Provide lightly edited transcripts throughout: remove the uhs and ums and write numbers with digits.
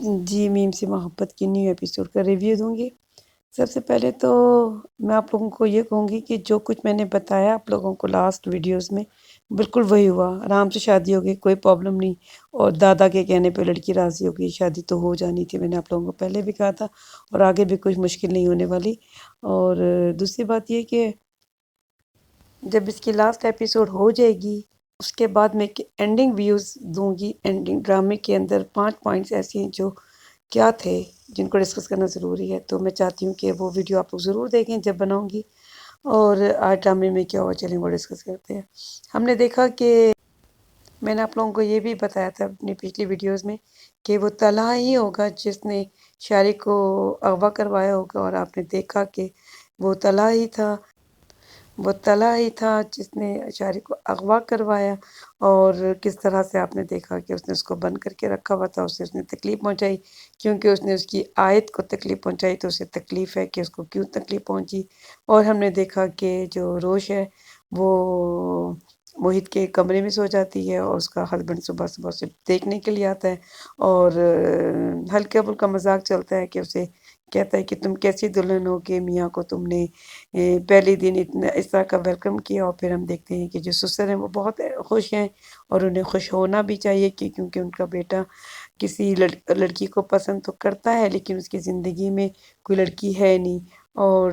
جی میم سے محبت کی نیو ایپیسوڈ کا ریویو دوں گی۔ سب سے پہلے تو میں آپ لوگوں کو یہ کہوں گی کہ جو کچھ میں نے بتایا آپ لوگوں کو لاسٹ ویڈیوز میں بالکل وہی ہوا، آرام سے شادی ہو گئی، کوئی پرابلم نہیں۔ اور دادا کے کہنے پہ لڑکی راضی ہو گئی، شادی تو ہو جانی تھی، میں نے آپ لوگوں کو پہلے بھی کہا تھا، اور آگے بھی کچھ مشکل نہیں ہونے والی۔ اور دوسری بات یہ کہ جب اس کی لاسٹ ایپیسوڈ ہو جائے گی اس کے بعد میں اینڈنگ ویوز دوں گی۔ اینڈنگ ڈرامے کے اندر 5 پوائنٹس ایسے ہیں جو کیا تھے جن کو ڈسکس کرنا ضروری ہے، تو میں چاہتی ہوں کہ وہ ویڈیو آپ لوگ ضرور دیکھیں جب بناؤں گی۔ اور آج ڈرامے میں کیا ہوا چلیں وہ ڈسکس کرتے ہیں۔ ہم نے دیکھا کہ میں نے آپ لوگوں کو یہ بھی بتایا تھا اپنی پچھلی ویڈیوز میں کہ وہ طلحہ ہی ہوگا جس نے شارق کو اغوا کروایا ہوگا، اور آپ نے دیکھا کہ وہ طلحہ ہی تھا جس نے شارق کو اغوا کروایا۔ اور کس طرح سے آپ نے دیکھا کہ اس نے اس کو بند کر کے رکھا ہوا تھا، اسے اس نے تکلیف پہنچائی کیونکہ اس نے اس کی آیت کو تکلیف پہنچائی، تو اسے تکلیف ہے کہ اس کو کیوں تکلیف پہنچی۔ اور ہم نے دیکھا کہ جو روش ہے وہ محیط کے کمرے میں سو جاتی ہے، اور اس کا ہسبینڈ صبح صبح اسے دیکھنے کے لیے آتا ہے، اور ہلکا پھلکا مذاق چلتا ہے کہ اسے کہتا ہے کہ تم کیسی دلہن ہو کہ میاں کو تم نے پہلے دن اتنا اس طرح کا ویلکم کیا۔ اور پھر ہم دیکھتے ہیں کہ جو سسر ہیں وہ بہت خوش ہیں، اور انہیں خوش ہونا بھی چاہیے کیونکہ ان کا بیٹا کسی لڑکی کو پسند تو کرتا ہے لیکن اس کی زندگی میں کوئی لڑکی ہے نہیں۔ اور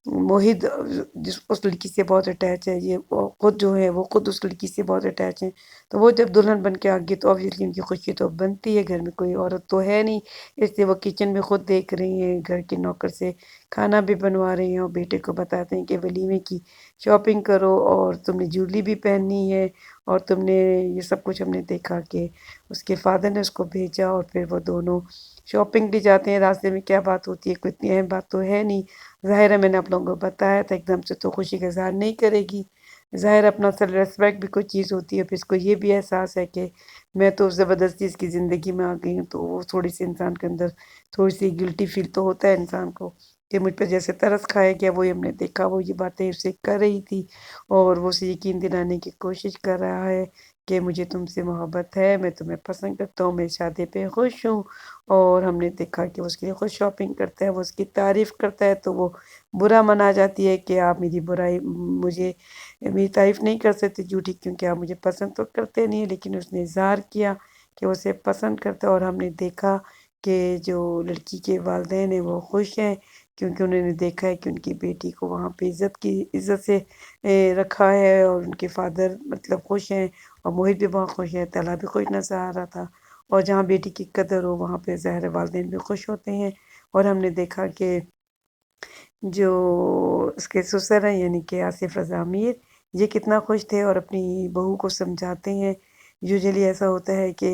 موہد اس لڑکی سے بہت اٹیچ ہے، یہ خود جو ہے وہ خود اس لڑکی سے بہت اٹیچ ہیں، تو وہ جب دلہن بن کے آ گئی تو obviously ان کی خوشی تو بنتی ہے، گھر میں کوئی عورت تو ہے نہیں، اس لیے وہ کچن میں خود دیکھ رہی ہیں، گھر کے نوکر سے کھانا بھی بنوا رہی ہیں، اور بیٹے کو بتاتے ہیں کہ ولیمے کی شاپنگ کرو، اور تم نے جولی بھی پہننی ہے، اور تم نے یہ سب کچھ ہم نے دیکھا کہ اس کے فادر نے اس کو بھیجا، اور پھر وہ دونوں شاپنگ بھی جاتے ہیں۔ راستے میں کیا بات ہوتی ہے، کوئی اتنی اہم بات تو ہے نہیں، ظاہر ہے میں نے آپ لوگوں کو بتایا تھا، ایک دم سے تو خوشی کا اظہار نہیں کرے گی، ظاہر اپنا سیلف ریسپیکٹ بھی کوئی چیز ہوتی ہے، پھر اس کو یہ بھی احساس ہے کہ میں تو زبردستی اس کی زندگی میں آ گئی ہوں، تو وہ تھوڑی سی انسان کے اندر تھوڑی سی گلٹی فیل تو ہوتا ہے انسان کو کہ مجھ پہ جیسے ترس کھائے گیا، وہی ہم نے دیکھا، وہ یہ باتیں اسے کر رہی تھی، اور وہ اسے یقین دلانے کی کوشش کر رہا ہے کہ مجھے تم سے محبت ہے، میں تمہیں پسند کرتا ہوں، میں شادی پہ خوش ہوں۔ اور ہم نے دیکھا کہ وہ اس کے لیے خود شاپنگ کرتا ہے، وہ اس کی تعریف کرتا ہے تو وہ برا منا جاتی ہے کہ آپ میری برائی میری تعریف نہیں کر سکتے جھوٹی، کیونکہ آپ مجھے پسند تو کرتے نہیں، لیکن اس نے اظہار کیا کہ وہ اسے پسند کرتا ہے۔ اور ہم نے دیکھا کہ جو لڑکی کے والدین ہیں وہ خوش ہیں کیونکہ انہوں نے دیکھا ہے کہ ان کی بیٹی کو وہاں پہ عزت سے رکھا ہے، اور ان کے فادر مطلب خوش ہیں، اور محیط بھی بہت خوش ہے، طلحہ بھی خوش نظر آ رہا تھا، اور جہاں بیٹی کی قدر ہو وہاں پہ ظاہر والدین بھی خوش ہوتے ہیں۔ اور ہم نے دیکھا کہ جو اس کے سسر ہیں یعنی کہ آصف رضا امیر، یہ کتنا خوش تھے اور اپنی بہو کو سمجھاتے ہیں۔ یوزلی ایسا ہوتا ہے کہ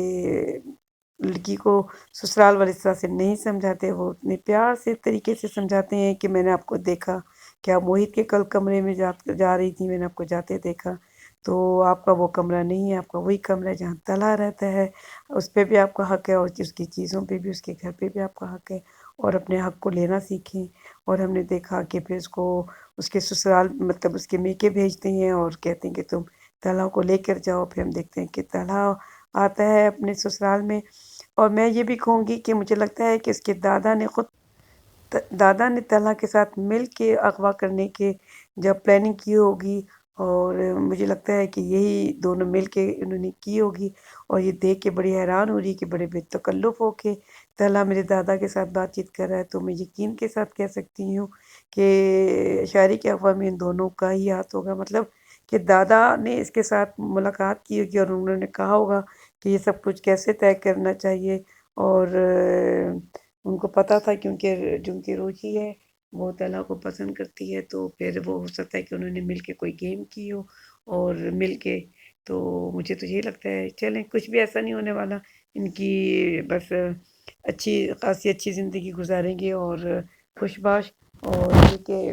لڑکی کو سسرال والے اس طرح سے نہیں سمجھاتے، وہ اتنے پیار سے طریقے سے سمجھاتے ہیں کہ میں نے آپ کو دیکھا کہ آپ محیط کے کل کمرے میں جا رہی تھی، میں نے آپ کو جاتے دیکھا، تو آپ کا وہ کمرہ نہیں ہے، آپ کا وہی کمرہ ہے جہاں طلحہ رہتا ہے، اس پہ بھی آپ کا حق ہے، اور اس کی چیزوں پہ بھی، اس کے گھر پہ بھی آپ کا حق ہے، اور اپنے حق کو لینا سیکھیں۔ اور ہم نے دیکھا کہ پھر اس کو اس کے سسرال مطلب اس کے میکے بھیجتے ہیں اور کہتے ہیں کہ تم طلحہ کو لے کر جاؤ۔ پھر ہم دیکھتے ہیں کہ طلحہ آتا ہے اپنے سسرال میں، اور میں یہ بھی کہوں گی کہ مجھے لگتا ہے کہ اس کے دادا نے طلحہ کے ساتھ مل کے اغوا کرنے کے جب پلاننگ کی ہوگی، اور مجھے لگتا ہے کہ یہی دونوں مل کے انہوں نے کی ہوگی، اور یہ دیکھ کے بڑی حیران ہو رہی کہ بڑے بے تکلف ہو کے طلحہ میرے دادا کے ساتھ بات چیت کر رہا ہے، تو میں یقین کے ساتھ کہہ سکتی ہوں کہ شاعری کے اغوا میں ان دونوں کا ہی ہاتھ ہوگا، مطلب کہ دادا نے اس کے ساتھ ملاقات کی ہوگی اور انہوں نے کہا ہوگا کہ یہ سب کچھ کیسے طے کرنا چاہیے، اور ان کو پتہ تھا کیونکہ جو ان کی روشی ہے وہ طلحہ کو پسند کرتی ہے، تو پھر وہ ہو سکتا ہے کہ انہوں نے مل کے کوئی گیم کی ہو، اور مل کے تو مجھے تو یہی لگتا ہے چلیں کچھ بھی ایسا نہیں ہونے والا، ان کی بس اچھی خاصی اچھی زندگی گزاریں گے اور خوش باش۔ اور یہ کہ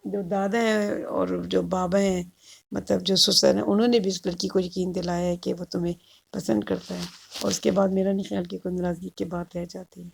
جو دادا ہیں اور جو بابا ہیں مطلب جو سسر ہیں، انہوں نے بھی اس لڑکی کو یقین دلایا ہے کہ وہ تمہیں پسند کرتا ہے، اور اس کے بعد میرا نہیں خیال کہ کوئی ناراضگی کی بات رہ جاتی ہے۔